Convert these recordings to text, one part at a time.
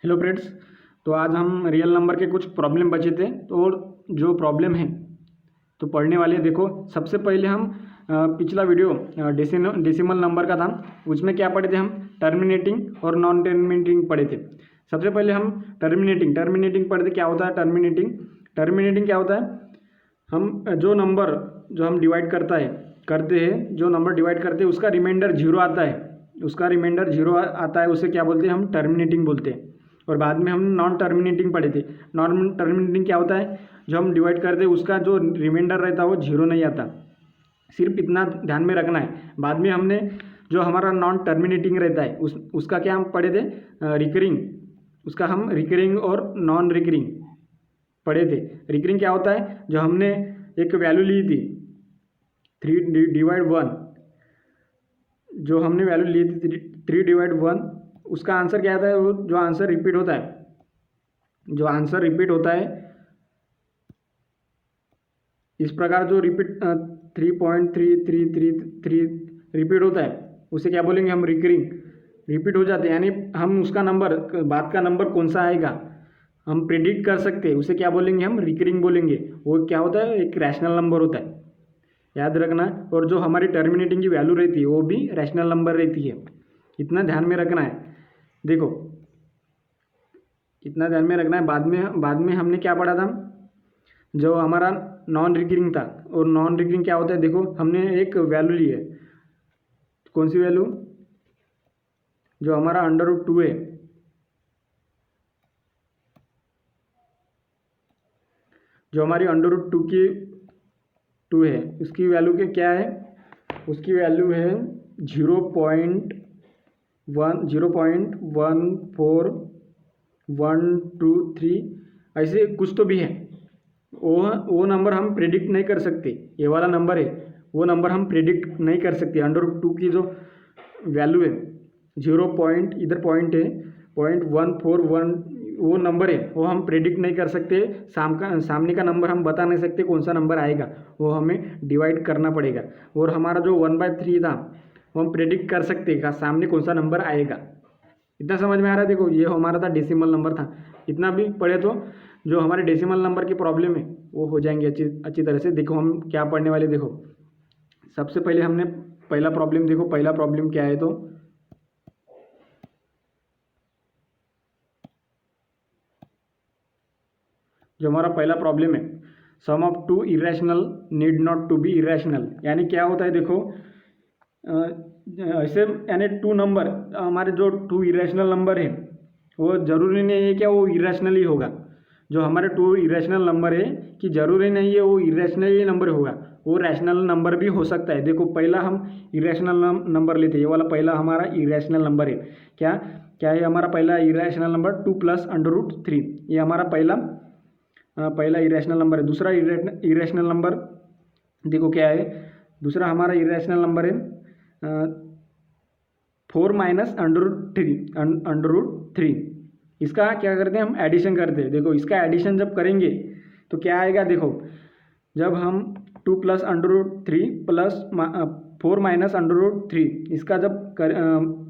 Hello friends. तो आज हम रियल नंबर के कुछ प्रॉब्लम बचे थे, तो जो प्रॉब्लम है तो पढ़ने वाले देखो। सबसे पहले हम पिछला वीडियो डेसिमल नंबर का था, उसमें क्या पढ़े थे हम? टर्मिनेटिंग और नॉन टर्मिनेटिंग पढ़े थे। सबसे पहले हम टर्मिनेटिंग पढ़े थे। क्या होता है टर्मिनेटिंग क्या होता है? हम जो नंबर जो हम डिवाइड करते हैं जो नंबर डिवाइड करते हैं उसका रिमाइंडर जीरो आता है, उसे क्या बोलते हैं? हम टर्मिनेटिंग बोलते हैं। और बाद में हम नॉन टर्मिनेटिंग पढ़े थे। नॉन टर्मिनेटिंग क्या होता है? जो हम डिवाइड करते हैं उसका जो रिमाइंडर रहता है वो जीरो नहीं आता। सिर्फ इतना ध्यान में रखना है। बाद में हमने जो हमारा नॉन टर्मिनेटिंग रहता है उसका क्या हम पढ़े थे? रिकरिंग। उसका हम रिकरिंग और नॉन रिकरिंग पढ़े थे। रिकरिंग क्या होता है? जो हमने एक वैल्यू ली थी 3/1, जो हमने वैल्यू ली थी 3/1, उसका आंसर क्या आता है? वो जो आंसर रिपीट होता है इस प्रकार, जो 3.3333 रिपीट होता है उसे क्या बोलेंगे हम? रिकरिंग। रिपीट हो जाते हैं यानी हम उसका नंबर, बाद का नंबर कौन सा आएगा हम प्रिडिक्ट कर सकते हैं, उसे क्या बोलेंगे? हम रिकरिंग बोलेंगे। वो क्या होता है? एक रैशनल नंबर होता है, याद रखना। और जो हमारी टर्मिनेटिंग की वैल्यू रहती है वो भी रैशनल नंबर रहती है। इतना ध्यान में रखना है। देखो, इतना ध्यान में रखना है। बाद में हमने क्या पढ़ा था? जो हमारा नॉन रिकरिंग था। और नॉन रिकरिंग क्या होता है? देखो, हमने एक वैल्यू ली है। कौन सी वैल्यू? जो हमारा √2 है, जो हमारी √2 है, उसकी वैल्यू के क्या है? उसकी वैल्यू है 0.14123, ऐसे कुछ तो भी है। वो नंबर हम प्रेडिक्ट नहीं कर सकते। ये वाला नंबर है, वो नंबर हम प्रेडिक्ट नहीं कर सकते। √2 की जो वैल्यू है 0. इधर पॉइंट है 0.141, वो नंबर है, वो हम प्रेडिक्ट नहीं कर सकते। सामने का नंबर हम बता नहीं सकते कौन सा नंबर आएगा, वो हमें डिवाइड करना पड़ेगा। और हमारा जो 1/3 था वो हम प्रेडिक्ट कर सकते हैं सामने कौन सा नंबर आएगा। इतना समझ में आ रहा है? देखो, ये हमारा था डेसिमल नंबर था। इतना भी पढ़े तो जो हमारे डेसिमल नंबर की प्रॉब्लम है वो हो जाएंगे अच्छी तरह से। देखो, हम क्या पढ़ने वाले, देखो सबसे पहले हमने पहला प्रॉब्लम, देखो पहला प्रॉब्लम क्या है। तो जो हमारा पहला प्रॉब्लम है, sum of two irrational need not to be irrational. यानी क्या होता है? देखो, ऐसे यानी टू नंबर, हमारे जो टू इरेशनल नंबर है वो जरूरी नहीं है क्या वो इरेशनल ही होगा। जो हमारे टू इरेशनल नंबर है कि जरूरी नहीं है वो इरेशनल ही नंबर होगा, वो रैशनल नंबर भी हो सकता है। देखो, पहला हम इरेशनल नंबर लेते हैं। ये वाला पहला हमारा इरेशनल नंबर है। क्या क्या है हमारा पहला इरेशनल नंबर? 2 + √3। ये हमारा पहला इरेशनल नंबर है। दूसरा इरेशनल नंबर देखो क्या है? दूसरा हमारा इरेशनल नंबर है 4 - √3। इसका क्या करते हैं? हम एडिशन करते हैं। देखो, इसका एडिशन जब करेंगे तो क्या आएगा? देखो, जब हम 2 + √3 + 4 - √3 इसका जब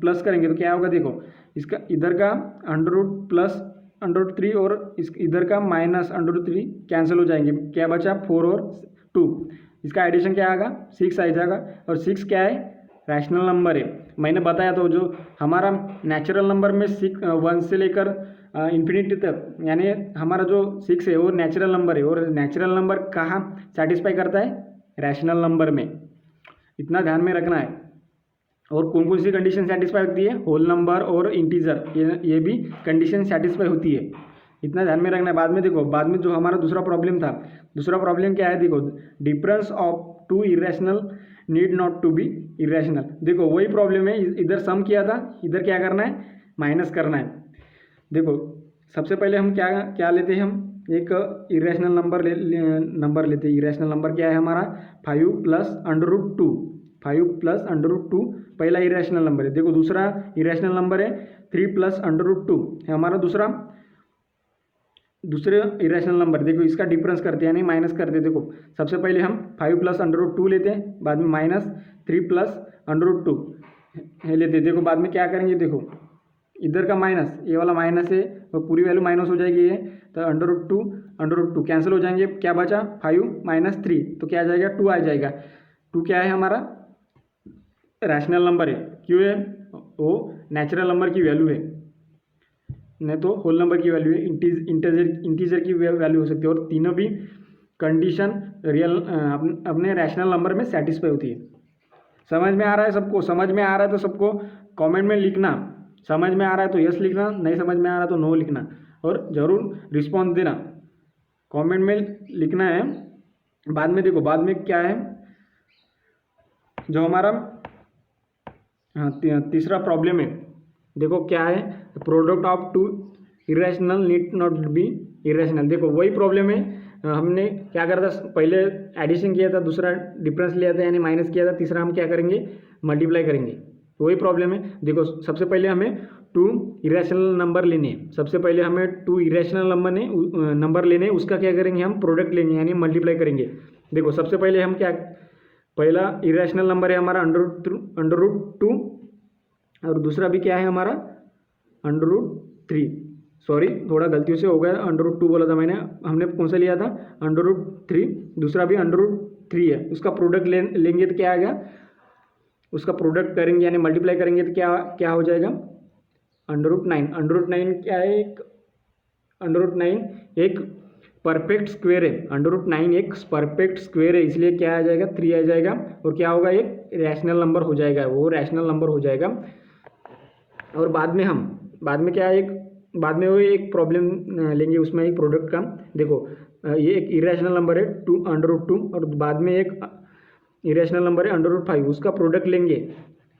प्लस करेंगे तो क्या होगा? देखो, इसका इधर का +√3 और इधर का -√3 कैंसिल हो जाएंगे। क्या बचा? 4 और 2। इसका एडिशन क्या आएगा? 6 आ जाएगा। और 6 क्या है? रैशनल नंबर है। मैंने बताया तो जो हमारा नेचुरल नंबर में 1 से लेकर इन्फिनिटी तक, यानी हमारा जो 6 है वो नेचुरल नंबर है। और नेचुरल नंबर कहाँ सेटिस्फाई करता है? रैशनल नंबर में। इतना ध्यान में रखना है। और कौन कौन सी कंडीशन सेटिस्फाई होती है? होल नंबर और इंटीजर, ये भी कंडीशन सेटिस्फाई होती है। इतना ध्यान में रखना है। बाद में देखो, बाद में जो हमारा दूसरा प्रॉब्लम था, दूसरा प्रॉब्लम क्या है? देखो, difference of two irrational need not to be irrational. देखो, वही प्रॉब्लम है। इधर सम किया था, इधर क्या करना है? माइनस करना है। देखो, सबसे पहले हम क्या लेते हैं? हम एक इरेशनल नंबर लेते हैं। इरेशनल नंबर क्या है हमारा? 5 + √2। 5 + √2 पहला इरेशनल नंबर है। देखो, दूसरा इरेशनल नंबर है 3 + √2 है हमारा दूसरे इरेशनल नंबर। देखो, इसका डिफरेंस करते हैं यानी माइनस करते हैं। देखो, सबसे पहले हम 5 + √2 लेते हैं, बाद में -3 + √2 लेते हैं। देखो, बाद में क्या करेंगे? देखो, इधर का माइनस, ये वाला माइनस है और पूरी वैल्यू माइनस हो जाएगी ये, तो अंडर रूट टू कैंसिल हो जाएंगे, क्या बचा 5 - 3, तो क्या आ जाएगा 2 आ जाएगा। 2 क्या है हमारा रैशनल नंबर है, क्यों है वो नेचुरल नंबर की वैल्यू है, नहीं तो होल नंबर की वैल्यू है, इंटीजर की वैल्यू हो सकती है, और तीनों भी कंडीशन रियल अपने रैशनल नंबर में सेटिस्फाई होती है। समझ में आ रहा है सबको? समझ में आ रहा है तो सबको कमेंट में लिखना, समझ में आ रहा है तो यस लिखना, नहीं समझ में आ रहा है तो नो लिखना, और ज़रूर रिस्पॉन्स देना, कमेंट में लिखना है। बाद में देखो, बाद में क्या है जो हमारा तीसरा प्रॉब्लम है, देखो क्या है, product of two irrational need not be irrational. देखो वही प्रॉब्लम है, हमने क्या करा था पहले, एडिशन किया था, दूसरा डिफरेंस लिया था यानी माइनस किया था, तीसरा हम क्या करेंगे मल्टीप्लाई करेंगे, वही प्रॉब्लम है। देखो सबसे पहले हमें 2 इरेशनल नंबर लेने हैं, सबसे पहले हमें 2 इरेशनल नंबर लेने, उसका क्या करेंगे हम प्रोडक्ट लेंगे यानी मल्टीप्लाई करेंगे। देखो सबसे पहले हम क्या, पहला इरेशनल नंबर है हमारा अंडर रूट 2, और दूसरा भी क्या है हमारा अंडर रूट 3, सॉरी थोड़ा गलतियों से हो गया, अंडर रूट 2 बोला था मैंने, हमने कौन सा लिया था अंडर रूट 3, दूसरा भी अंडर रूट 3 है, उसका प्रोडक्ट लेंगे तो क्या आएगा, उसका प्रोडक्ट करेंगे यानी मल्टीप्लाई करेंगे तो क्या क्या हो जाएगा अंडर रूट 9 क्या है, अंडर रूट 9 एक परफेक्ट स्क्वायर है, अंडर रूट 9 एक परफेक्ट स्क्वायर है, इसलिए क्या आ जाएगा 3 आ जाएगा, और क्या होगा एक रैशनल नंबर हो जाएगा, वो रैशनल नंबर हो जाएगा। और बाद में क्या है, बाद में वो एक प्रॉब्लम लेंगे, उसमें एक प्रोडक्ट का, देखो ये एक इरेशनल नंबर है अंडर रूट 2, और बाद में एक इरेशनल नंबर है अंडर रूट 5, उसका प्रोडक्ट लेंगे,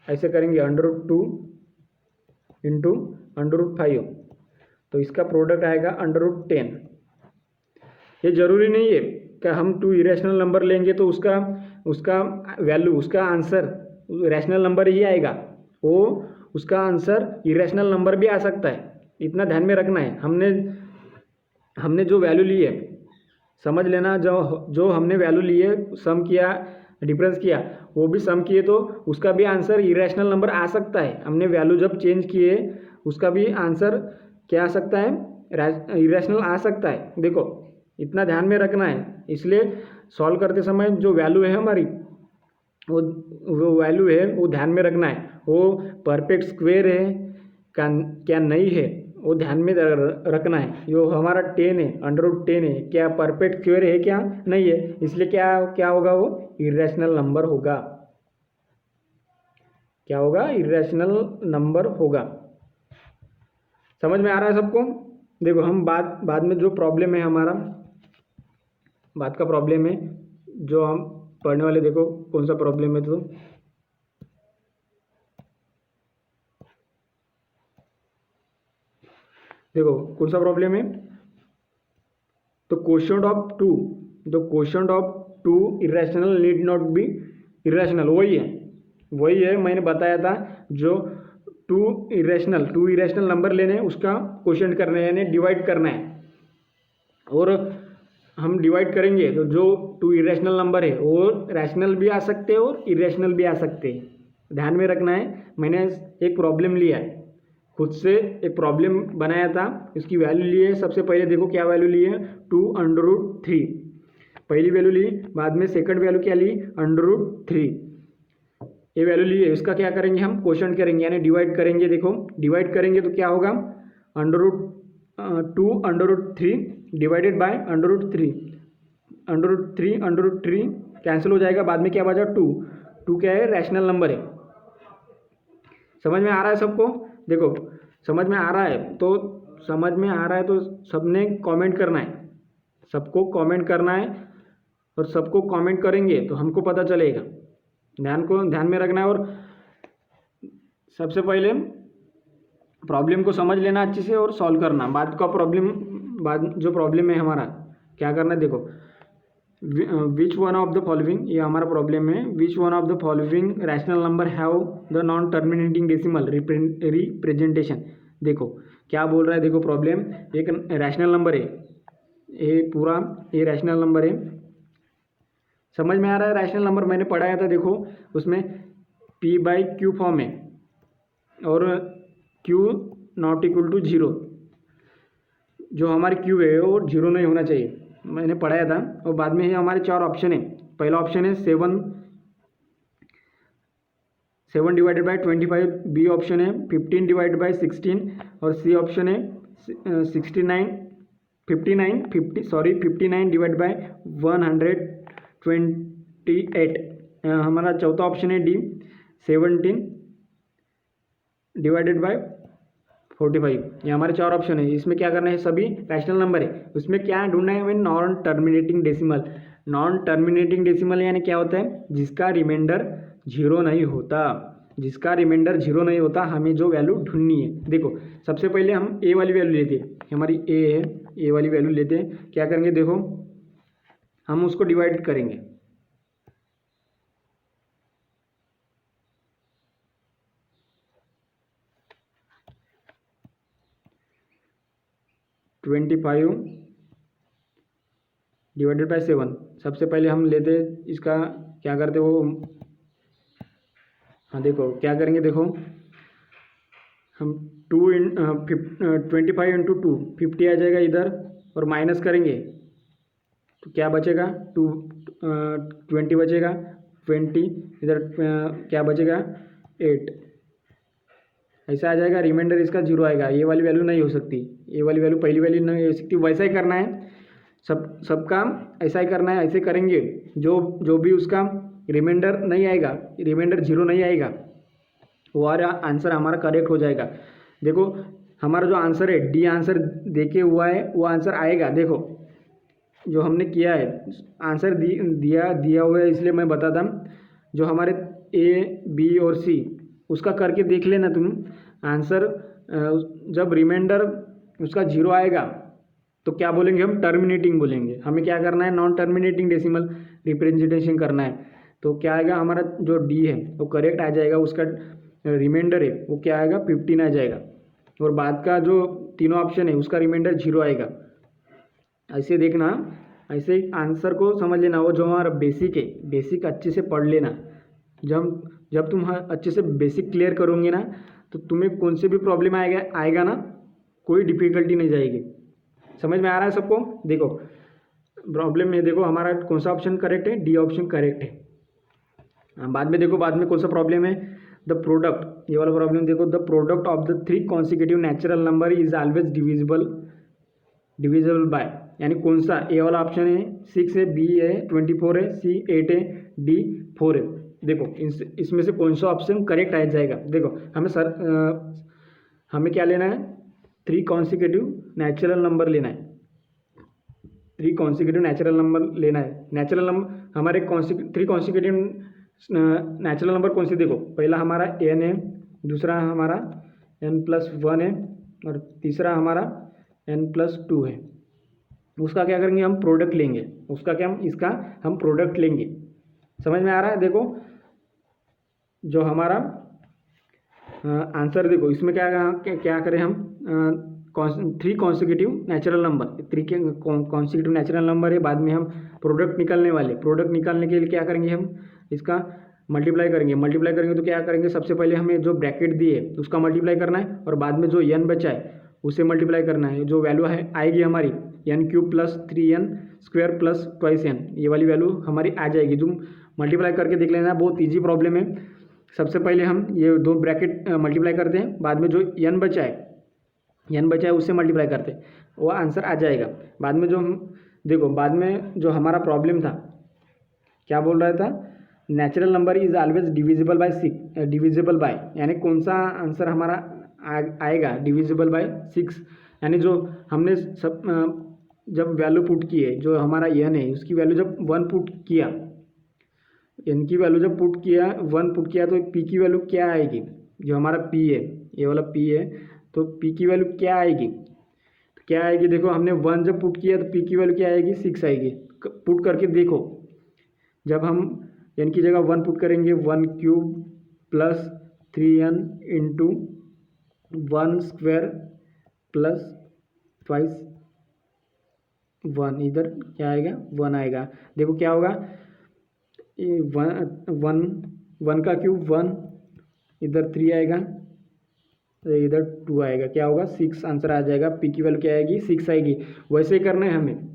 ऐसे करेंगे under root 2 into under root 5, तो इसका प्रोडक्ट आएगा अंडर रूट 10। ये जरूरी नहीं है कि हम 2 इरेशनल नंबर लेंगे तो उसका वैल्यू, उसका आंसर रैशनल नंबर ही आएगा, वो उसका आंसर इरेशनल नंबर भी आ सकता है, इतना ध्यान में रखना है। हमने जो वैल्यू ली है, समझ लेना, जो हमने वैल्यू ली है, सम किया डिफरेंस किया, वो भी सम किए तो उसका भी आंसर इरेशनल नंबर आ सकता है। हमने वैल्यू जब चेंज किए उसका भी आंसर क्या आ सकता है, इरेशनल आ सकता है। देखो इतना ध्यान में रखना है, इसलिए सॉल्व करते समय जो वैल्यू है हमारी, वो वैल्यू है वो ध्यान में रखना है, वो परफेक्ट स्क्वायर है क्या नहीं है, वो ध्यान में रखना है। जो हमारा 10 है अंडर रूट 10 है, क्या परफेक्ट स्क्वायर है क्या नहीं है, इसलिए क्या होगा, वो इरेशनल नंबर होगा, क्या होगा इरेशनल नंबर होगा। समझ में आ रहा है सबको? देखो हम बाद में जो प्रॉब्लम है हमारा, बाद का प्रॉब्लम है जो हम पढ़ने वाले, देखो कौन सा प्रॉब्लम है, तो देखो कौन सा प्रॉब्लम है, तो quotient of two irrational need not be irrational, वही है मैंने बताया था, जो टू इरेशनल नंबर लेने हैं, उसका क्वोशंट करना है यानी डिवाइड करना है, और हम डिवाइड करेंगे तो जो 2 इरेशनल नंबर है वो रैशनल भी आ सकते हैं और इरेशनल भी आ सकते हैं, ध्यान में रखना है। मैंने एक प्रॉब्लम लिया है, खुद से एक प्रॉब्लम बनाया था, इसकी वैल्यू ली है, सबसे पहले देखो क्या वैल्यू ली है 2 अंडर रूट 3, पहली वैल्यू ली, बाद में सेकंड वैल्यू क्या ली अंडर रूट 3, ये वैल्यू ली है, इसका क्या करेंगे हम क्वोशंट करेंगे यानी डिवाइड करेंगे। देखो डिवाइड करेंगे तो क्या होगा under root 2 under root 3 divided by under root 3 cancel हो जाएगा, बाद में क्या बचा 2 क्या है रैशनल नंबर है। समझ में आ रहा है सबको? देखो समझ में आ रहा है तो सबने कमेंट करना है, सबको कमेंट करना है, और सबको कमेंट करेंगे तो हमको पता चलेगा, ध्यान में रखना है। और सबसे पहले प्रॉब्लम को समझ लेना अच्छे से और सॉल्व करना, बाद जो प्रॉब्लम है हमारा क्या करना है, देखो which one of the following, ये हमारा प्रॉब्लम है, which one of the following rational number have the non terminating decimal representation. देखो क्या बोल रहा है, देखो प्रॉब्लम एक रैशनल नंबर है, ये पूरा ये रैशनल नंबर है, समझ में आ रहा है? रैशनल नंबर मैंने पढ़ाया था, देखो उसमें P/Q फॉर्म है, और Q not equal to zero, जो हमारी क्यूब है वो जीरो नहीं होना चाहिए, मैंने पढ़ाया था। और बाद में ये हमारे चार ऑप्शन है। पहला ऑप्शन है 7 डिवाइडेड बाई 25, बी ऑप्शन है 15 डिवाइडेड बाई 16 और सी ऑप्शन है 59 डिवाइड बाई 128। हमारा चौथा ऑप्शन है डी 17 डिवाइडेड बाई 45। ये हमारे चार ऑप्शन है। इसमें क्या करना है, सभी रैशनल नंबर है, उसमें क्या ढूंढना है हमें, non terminating decimal. Non terminating decimal यानी क्या होता है, जिसका रिमाइंडर जीरो नहीं होता, जिसका रिमाइंडर जीरो नहीं होता, हमें जो वैल्यू ढूंढनी है। देखो सबसे पहले हम ए वाली वैल्यू लेते हैं, हमारी ए है, ए वाली वैल्यू लेते हैं। क्या करेंगे, देखो हम उसको डिवाइड करेंगे, ट्वेंटी फाइव डिवाइडेड बाई 7। सबसे पहले हम लेते इसका, क्या करते वो, हाँ देखो क्या करेंगे, देखो हम 25 इंटू 2 50 आ जाएगा इधर, और माइनस करेंगे तो क्या बचेगा, 20 बचेगा, 20 इधर क्या बचेगा 8, ऐसा आ जाएगा। रिमाइंडर इसका जीरो आएगा, ये वाली वैल्यू नहीं हो सकती, ये वाली वैल्यू पहली वैल्यू नहीं हो सकती। वैसा ही करना है, सब काम ऐसा ही करना है, ऐसे करेंगे। जो भी उसका रिमाइंडर नहीं आएगा, रिमाइंडर जीरो नहीं आएगा, वो आंसर हमारा करेक्ट हो जाएगा। देखो हमारा जो आंसर है डी आंसर देके हुआ है, वो आंसर आएगा। देखो जो हमने किया है आंसर दिया हुआ है, इसलिए मैं बताता हूँ। जो हमारे ए बी और सी उसका करके देख लेना तुम आंसर। जब रिमाइंडर उसका जीरो आएगा तो क्या बोलेंगे हम, टर्मिनेटिंग बोलेंगे। हमें क्या करना है, नॉन टर्मिनेटिंग डेसिमल रिप्रेजेंटेशन करना है। तो क्या आएगा, हमारा जो डी है वो करेक्ट आ जाएगा, उसका रिमाइंडर है वो क्या आएगा 15 आ जाएगा, और बाद का जो तीनों ऑप्शन है उसका रिमाइंडर जीरो आएगा। ऐसे देखना, ऐसे आंसर को समझ लेना। वो जो हमारा बेसिक है, बेसिक अच्छे से पढ़ लेना। जब तुम अच्छे से बेसिक क्लियर करोगे ना, तो तुम्हें कौन से भी प्रॉब्लम आएगा ना, कोई डिफिकल्टी नहीं जाएगी। समझ में आ रहा है सबको। देखो प्रॉब्लम में देखो हमारा कौन सा ऑप्शन करेक्ट है, डी ऑप्शन करेक्ट है। बाद में देखो, बाद में कौन सा प्रॉब्लम है, द प्रोडक्ट, ये वाला प्रॉब्लम देखो, the product of the 3 consecutive natural number is always divisible by, यानी कौन सा, ए वाला ऑप्शन है 6 है, बी है 24 है, सी 8 है, डी 4 है। देखो इसमें से कौन सा ऑप्शन करेक्ट आ जाएगा। देखो हमें क्या लेना है, 3 कॉन्सिक्यूटिव नेचुरल नंबर लेना है, 3 कॉन्सिक्यूटिव नेचुरल नंबर लेना है। नेचुरल नंबर हमारे 3 कॉन्सिक्यूटिव नेचुरल नंबर कौन से, देखो पहला हमारा n है, दूसरा हमारा n+1 है, और तीसरा हमारा n+2 है। उसका क्या करेंगे, हम प्रोडक्ट लेंगे, इसका हम प्रोडक्ट लेंगे। समझ में आ रहा है। देखो जो हमारा आंसर, देखो इसमें क्या करें हम, 3 कॉन्सिक्यूटिव नेचुरल नंबर, 3 के कॉन्सिक्यूटिव नेचुरल नंबर है। बाद में हम प्रोडक्ट निकालने वाले, प्रोडक्ट निकालने के लिए क्या करेंगे, हम इसका मल्टीप्लाई करेंगे। तो क्या करेंगे, सबसे पहले हमें जो ब्रैकेट दी है उसका मल्टीप्लाई करना है, और बाद में जो n बचा है उसे मल्टीप्लाई करना है। जो वैल्यू है आएगी हमारी n³ + 3n² + 2n, ये वाली वैल्यू हमारी आ जाएगी। जो मल्टीप्लाई करके देख लेना, बहुत ईजी प्रॉब्लम है। सबसे पहले हम ये 2 ब्रैकेट मल्टीप्लाई करते हैं, बाद में जो n बचा है उससे मल्टीप्लाई करते हैं, वो आंसर आ जाएगा। बाद में जो हम देखो, बाद में जो हमारा प्रॉब्लम था क्या बोल रहा था, natural number is always divisible by, यानी कौन सा आंसर हमारा आएगा, डिविजिबल बाय 6। यानी जो हमने जब वैल्यू पुट की है, जो हमारा n है उसकी वैल्यू जब 1 पुट किया, n की वैल्यू जब 1 पुट किया, तो p की वैल्यू क्या आएगी, जो हमारा p है, ये वाला p है, तो p की वैल्यू क्या आएगी, देखो हमने 1 जब पुट किया तो p की वैल्यू क्या आएगी, 6 आएगी। पुट करके देखो, जब हम n की जगह 1 पुट करेंगे, 1³ + 3n इंटू 1² + ट्वाइस 1, इधर क्या आएगा 1 आएगा। देखो क्या होगा, ये 1 का क्यूब 1, इधर 3 आएगा, तो इधर 2 आएगा, क्या होगा 6 आंसर आ जाएगा। पी की वैल्यू क्या आएगी 6 आएगी। वैसे ही करना है हमें।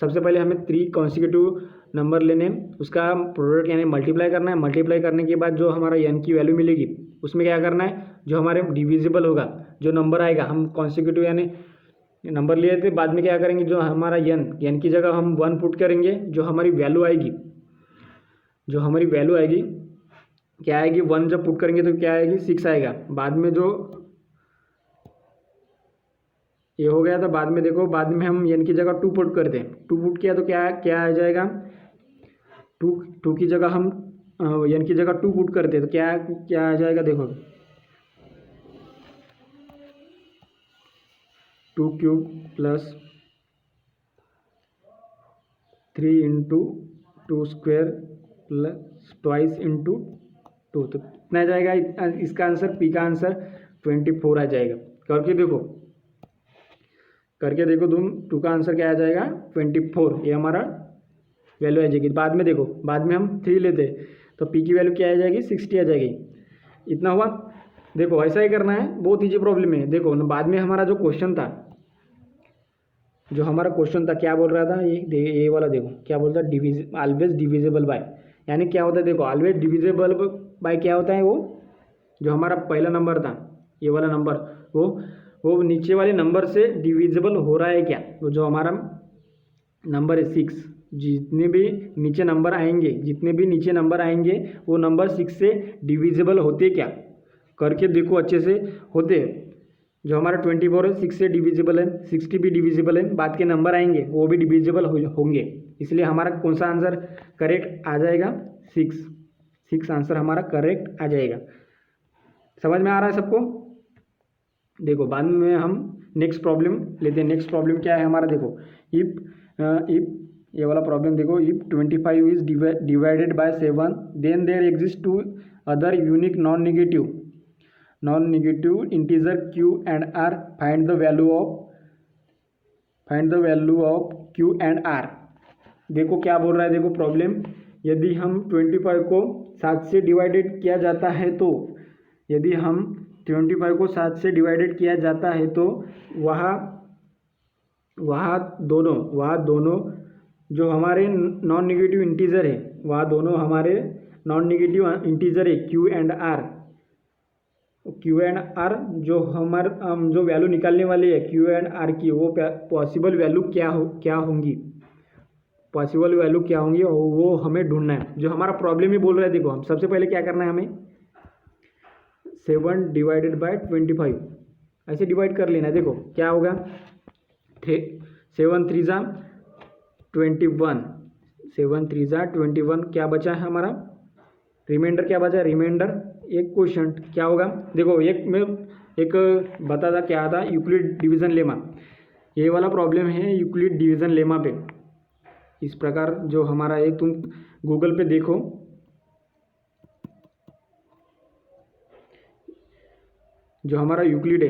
सबसे पहले हमें 3 कॉन्सिक्यूटिव नंबर लेने, उसका प्रोडक्ट यानी मल्टीप्लाई करना है। मल्टीप्लाई करने के बाद जो हमारा एन की वैल्यू मिलेगी उसमें क्या करना है, जो हमारे डिविजिबल होगा जो नंबर आएगा, हम कॉन्सिक्यूटिव यानी नंबर लिए थे, बाद में क्या करेंगे जो हमारा एन की जगह हम 1 पुट करेंगे। जो हमारी वैल्यू आएगी क्या आएगी 1 जब पुट करेंगे तो क्या आएगी 6 आएगा। बाद में जो ये हो गया था, बाद में देखो बाद में हम एन की जगह 2 पुट करते हैं। 2 पुट किया तो क्या आ जाएगा 2 की जगह हम एन की जगह 2 पुट करते हैं तो क्या आ जाएगा देखो 2 cube plus 3 into 2 square plus twice into 2, तो कितना आ जाएगा इसका आंसर, पी का आंसर 24 आ जाएगा। करके देखो तुम, 2 का आंसर क्या आ जाएगा 24, ये हमारा वैल्यू आ जाएगी। बाद में देखो, बाद में हम 3 लेते तो पी की वैल्यू क्या आ जाएगी 60 आ जाएगी। इतना हुआ। देखो ऐसा ही करना है, बहुत ईजी प्रॉब्लम है। देखो ना, बाद में हमारा जो क्वेश्चन था, क्या बोल रहा था, ये वाला देखो क्या बोलता है, ऑलवेज डिविजिबल बाय, यानी क्या होता है देखो ऑलवेज डिविजिबल बाय क्या होता है, वो जो हमारा पहला नंबर था ये वाला नंबर, वो नीचे वाले नंबर से डिविजिबल हो रहा है क्या। वो जो हमारा नंबर है 6, जितने भी नीचे नंबर आएंगे वो नंबर 6 से डिविजिबल होते क्या, करके देखो अच्छे से होते। जो हमारा 24 है 6 से डिविजिबल है, 60 भी डिविजिबल है, बाद के नंबर आएंगे वो भी डिविजिबल होंगे। इसलिए हमारा कौन सा आंसर करेक्ट आ जाएगा 6 आंसर हमारा करेक्ट आ जाएगा। समझ में आ रहा है सबको। देखो बाद में हम नेक्स्ट प्रॉब्लम लेते हैं। नेक्स्ट प्रॉब्लम क्या है हमारा, देखो इफ ये वाला प्रॉब्लम देखो, if 25 is divided by 7 then there exist 2 other unique non negative integer q and r, find the value of q and r। देखो क्या बोल रहा है, देखो प्रॉब्लम, यदि हम 25 को 7 से डिवाइडेड किया जाता है तो, यदि हम 25 को 7 से डिवाइडेड किया जाता है तो वहाँ दोनों जो हमारे नॉन नेगेटिव इंटीजर है, वहाँ दोनों हमारे नॉन नेगेटिव इंटीजर है q and r, जो हमारे जो वैल्यू निकालने वाली है q and r की, वो पॉसिबल वैल्यू क्या होंगी वो हमें ढूंढना है। जो हमारा प्रॉब्लम ही बोल रहा है, देखो हम सबसे पहले क्या करना है, हमें 7 डिवाइडेड बाय 25 ऐसे डिवाइड कर लेना है। देखो क्या होगा 7 3 जा 21, 7 3 जा 21, क्या बचा है हमारा रिमाइंडर, क्या बचा है रिमाइंडर, एक क्वेश्चन क्या होगा। देखो एक बता था क्या था, यूक्लिड डिवीजन लेमा, ये वाला प्रॉब्लम है यूक्लिड डिवीजन लेमा पे। इस प्रकार जो हमारा है, तुम गूगल पे देखो, जो हमारा यूक्लिड है,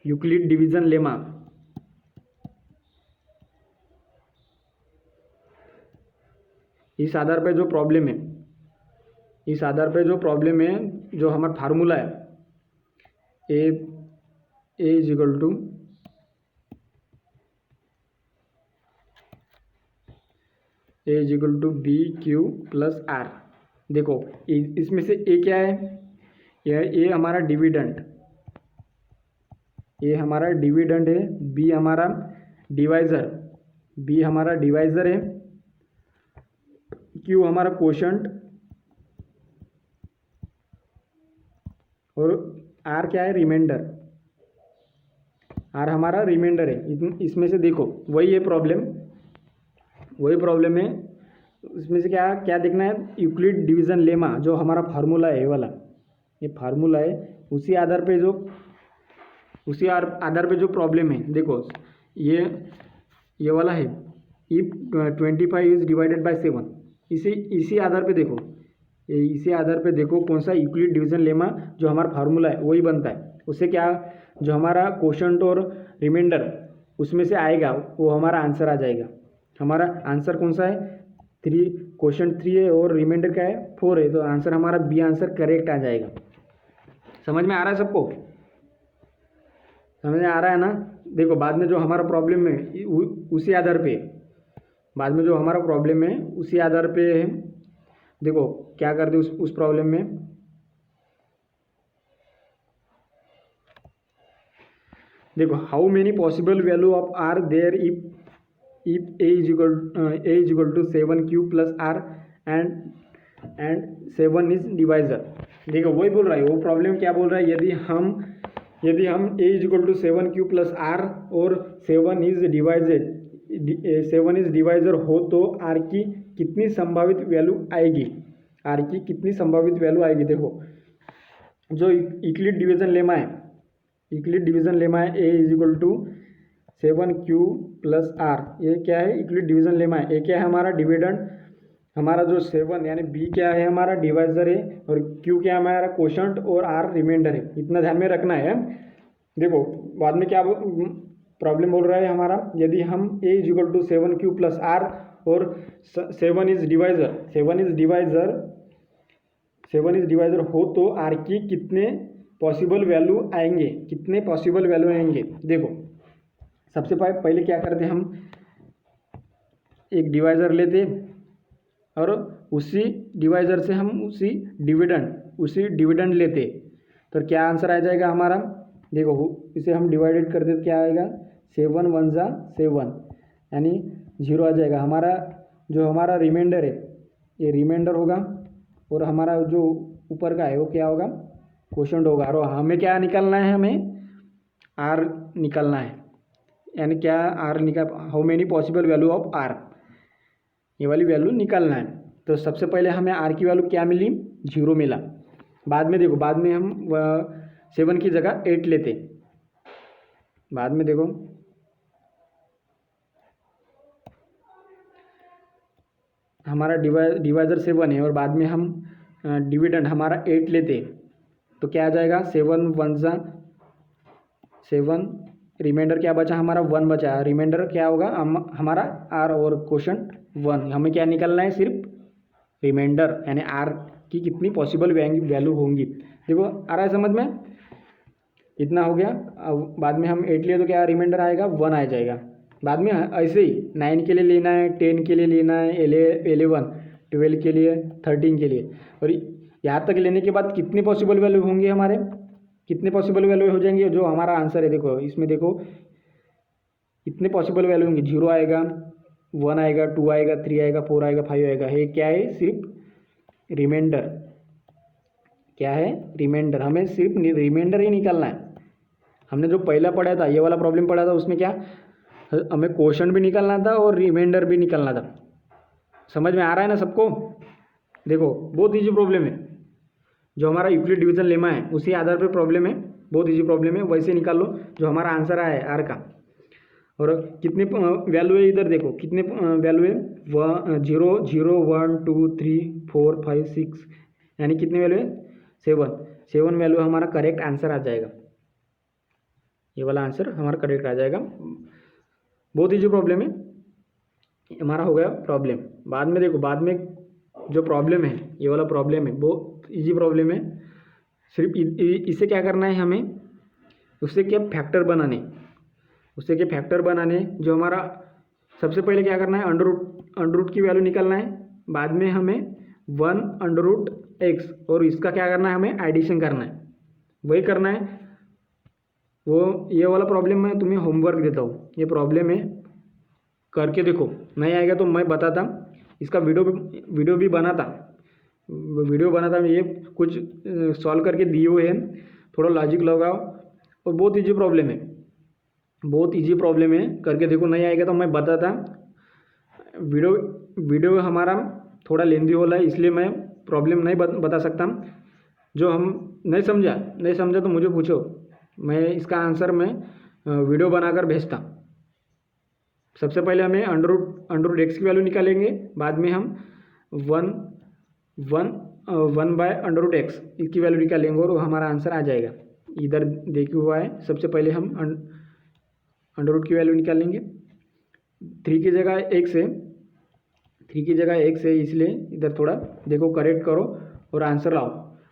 यूक्लिड डिवीजन लेमा, इस आधार पे जो प्रॉब्लम है, जो हमारा फार्मूला है A is equal to B Q plus R. देखो इसमें से ए क्या है, ए हमारा डिविडेंड है, बी हमारा डिवाइजर है, क्यू हमारा कोशंट, और आर क्या है रिमाइंडर, आर हमारा रिमाइंडर है। इसमें से देखो वही प्रॉब्लम है, इसमें से क्या देखना है, यूक्लिड डिवीजन लेमा जो हमारा फार्मूला है, ये फार्मूला है, उसी आधार पे जो प्रॉब्लम है। देखो ये वाला है, इफ 25 इज डिवाइडेड बाय 7, इसी आधार पे देखो कौन सा यूक्लिड डिवीजन लेमा जो हमारा फार्मूला है वही बनता है। उससे क्या, जो हमारा कोशंट और रिमाइंडर उसमें से आएगा वो हमारा आंसर आ जाएगा। हमारा आंसर कौन सा है 3 क्वेश्चन 3 है और रिमाइंडर क्या है 4 है, तो आंसर हमारा बी आंसर करेक्ट आ जाएगा। समझ में आ रहा है सबको? समझ में आ रहा है ना? देखो बाद में जो हमारा प्रॉब्लम है उसी आधार पे, बाद में जो हमारा प्रॉब्लम है उसी आधार पे है। देखो क्या कर दे उस प्रॉब्लम में, देखो how many possible value of r there if a is equal to 7q plus r and 7 is divisor. देखो वही बोल रहा है, वो प्रॉब्लम क्या बोल रहा है, यदि हम a is equal to 7q plus r और 7 इज डिवाइजर हो तो r की कितनी संभावित वैल्यू आएगी, r की कितनी संभावित वैल्यू आएगी। देखो जो यूक्लिड डिवीजन लेमा है, यूक्लिड डिवीजन लेमा है a is equal to 7q plus r, ये क्या है यूक्लिड डिवीजन लेमा है। a क्या है हमारा डिविडेंड, हमारा जो 7 यानी b क्या है हमारा डिवाइजर है, और q क्या है हमारा क्वोशंट और r रिमाइंडर है। इतना ध्यान में रखना है। देखो बाद में क्या प्रॉब्लम बोल रहा है हमारा, यदि हम a is equal to 7q plus r और 7 इज डिवाइजर हो तो r की कितने पॉसिबल वैल्यू आएंगे, कितने पॉसिबल वैल्यू आएंगे। देखो सबसे पहले क्या करते हम, एक डिवाइजर लेते और उसी डिवाइजर से हम उसी डिविडेंड लेते, तो क्या आंसर आ जाएगा हमारा। देखो इसे हम डिवाइडेड करते तो क्या आएगा, 7 1 जा 7 यानी 0 आ जाएगा। हमारा जो हमारा रिमाइंडर है ये रिमाइंडर होगा, और हमारा जो ऊपर का है वो क्या होगा, क्वोशंट होगा। और हमें क्या निकालना है, हमें आर निकालना है, यानी क्या r how many possible value of r, ये वाली वैल्यू निकालना है। तो सबसे पहले हमें आर की वैल्यू क्या मिली, 0 मिला। बाद में देखो बाद में हम 7 की जगह 8 लेते, बाद में देखो हमारा डिवाइजर 7 है और बाद में हम डिविडेंड हमारा 8 लेते, तो क्या आ जाएगा 7 1 जा 7, रिमाइंडर क्या बचा हमारा 1 बचा, रिमाइंडर क्या होगा हमारा आर और क्वोशंट 1। हमें क्या निकालना है, सिर्फ रिमाइंडर यानी आर की कितनी पॉसिबल वैल्यू होंगी। देखो आ रहा है समझ में, इतना हो गया। अब बाद में हम 8 लिए तो क्या रिमाइंडर आएगा 1 आ जाएगा। बाद में ऐसे ही 9 के लिए लेना है, 10 के लिए लेना है, 11 12 के लिए, 13 के लिए, और यहाँ तक लेने के बाद कितने पॉसिबल वैल्यू होंगे हमारे, कितने पॉसिबल वैल्यू हो जाएंगे। जो हमारा आंसर है देखो इसमें देखो कितने पॉसिबल वैल्यू होंगे, 0 आएगा, 1 आएगा, 2 आएगा, 3 आएगा, 4 आएगा, 5 आएगा। ये क्या है, सिर्फ रिमाइंडर, क्या है रिमाइंडर, हमें सिर्फ रिमाइंडर ही निकालना है। हमने जो पहला पढ़ा था, ये वाला प्रॉब्लम पढ़ा था, उसमें क्या हमें क्वोशंट भी निकालना था और रिमाइंडर भी निकालना था। समझ में आ रहा है ना सबको। देखो बहुत ईजी प्रॉब्लम है, जो हमारा यूक्लिड डिवीजन लेमा है उसी आधार पर प्रॉब्लम है, बहुत ईजी प्रॉब्लम है। वैसे निकाल लो जो हमारा आंसर आया है आर का। और कितने वैल्यू है इधर देखो, कितने वैल्यू है, 0 0 1 2 3 4 5 6, यानी कितने वैल्यू है 7 वैल्यू हमारा करेक्ट आंसर आ जाएगा। ये वाला आंसर हमारा करेक्ट आ जाएगा। बहुत ईजी प्रॉब्लम है, हमारा हो गया प्रॉब्लम। बाद में देखो बाद में जो प्रॉब्लम है, ये वाला प्रॉब्लम है बहुत ईजी प्रॉब्लम है। सिर्फ इसे क्या करना है हमें, उससे क्या फैक्टर बनाने, उससे क्या फैक्टर बनाने। जो हमारा सबसे पहले क्या करना है, अंडर रूट की वैल्यू निकालना है। बाद में हमें 1 अंडर रूट एक्स, और इसका क्या करना है, हमें एडिशन करना है, वही करना है। वो ये वाला प्रॉब्लम मैं तुम्हें होमवर्क देता हूँ, ये प्रॉब्लम है करके देखो, नहीं आएगा तो मैं बताता, इसका वीडियो भी बनाता, ये कुछ सॉल्व करके दिए हुए हैं, थोड़ा लॉजिक लगाओ। और बहुत ईजी प्रॉब्लम है, बहुत ईजी प्रॉब्लम है, करके देखो, नहीं आएगा तो मैं बताता। वीडियो हमारा थोड़ा लेंदी हो रहा है, इसलिए मैं प्रॉब्लम नहीं बता सकता। जो हम नहीं समझा तो मुझे पूछो, मैं इसका आंसर मैं वीडियो बनाकर भेजता। सबसे पहले हमें अंडर रूट एक्स की वैल्यू निकालेंगे, बाद में हम 1 बाय अंडर रूट एक्स इसकी वैल्यू निकालेंगे और हमारा आंसर आ जाएगा। इधर देखा हुआ है, सबसे पहले हम अंडर रूट की वैल्यू निकालेंगे। 3 की जगह एक्स है, 3 की जगह x है, इसलिए इधर थोड़ा देखो करेक्ट करो और आंसर लाओ।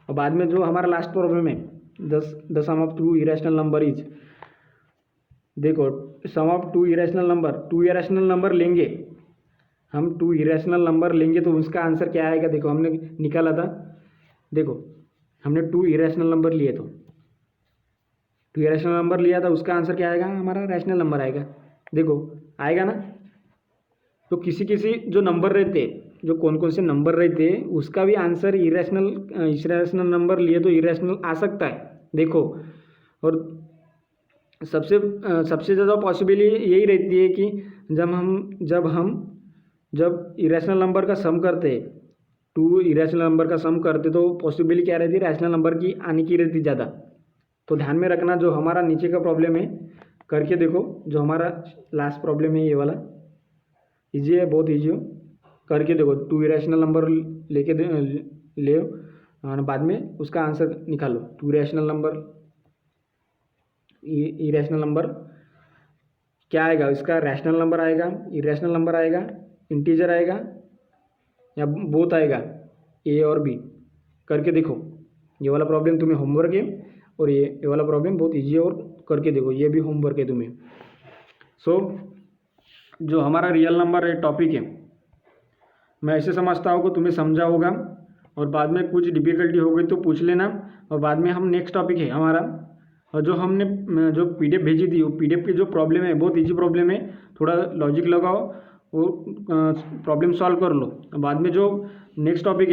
और बाद में जो हमारा लास्ट प्रॉब्लम है, the sum of 2 irrational number is, देखो sum of 2 irrational number, 2 irrational number लेंगे हम, 2 इरेशनल नंबर लेंगे तो उसका आंसर क्या आएगा, देखो हमने निकाला था, देखो हमने 2 इरेशनल नंबर लिए, तो 2 इरेशनल नंबर लिया था, उसका आंसर क्या आएगा, हमारा रैशनल नंबर आएगा, देखो आएगा ना। तो किसी किसी जो नंबर रहते, जो कौन कौन से नंबर रहते हैं उसका भी आंसर इरेशनल नंबर लिए तो इरेशनल आ सकता है, देखो। और सबसे ज़्यादा पॉसिबिलिटी यही रहती है कि जब इरेशनल नंबर का सम करते, 2 इरेशनल नंबर का सम करते, तो पॉसिबिलिटी क्या रहती है, रैशनल नंबर की आने की रहती ज़्यादा। तो ध्यान में रखना, जो हमारा नीचे का प्रॉब्लम है करके देखो, जो हमारा लास्ट प्रॉब्लम है ये वाला इजी है, बहुत इजी हो, करके देखो। 2 इरेशनल नंबर लेके ले और बाद में उसका आंसर निकालो। 2 इरेशनल नंबर क्या आएगा, इसका रैशनल नंबर आएगा, इरेशनल नंबर आएगा, इंटीजर आएगा या बोथ आएगा, ए और बी, करके देखो। ये वाला प्रॉब्लम तुम्हें होमवर्क है और ये वाला प्रॉब्लम बहुत इजी है, और करके देखो, ये भी होमवर्क है तुम्हें। सो जो हमारा रियल नंबर है टॉपिक है, मैं ऐसे समझता हूँ कि तुम्हें समझा होगा, और बाद में कुछ डिफ़िकल्टी हो गई तो पूछ लेना। और बाद में हम नेक्स्ट टॉपिक है हमारा, और जो हमने जो PDF भेजी थी, वो PDF की जो प्रॉब्लम है बहुत इजी प्रॉब्लम है, थोड़ा लॉजिक लगाओ वो प्रॉब्लम सॉल्व कर लो। बाद में जो नेक्स्ट टॉपिक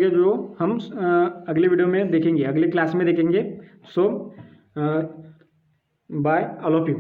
है जो हम अगले वीडियो में देखेंगे, अगले क्लास में देखेंगे। सो बाय ऑल ऑफ यू।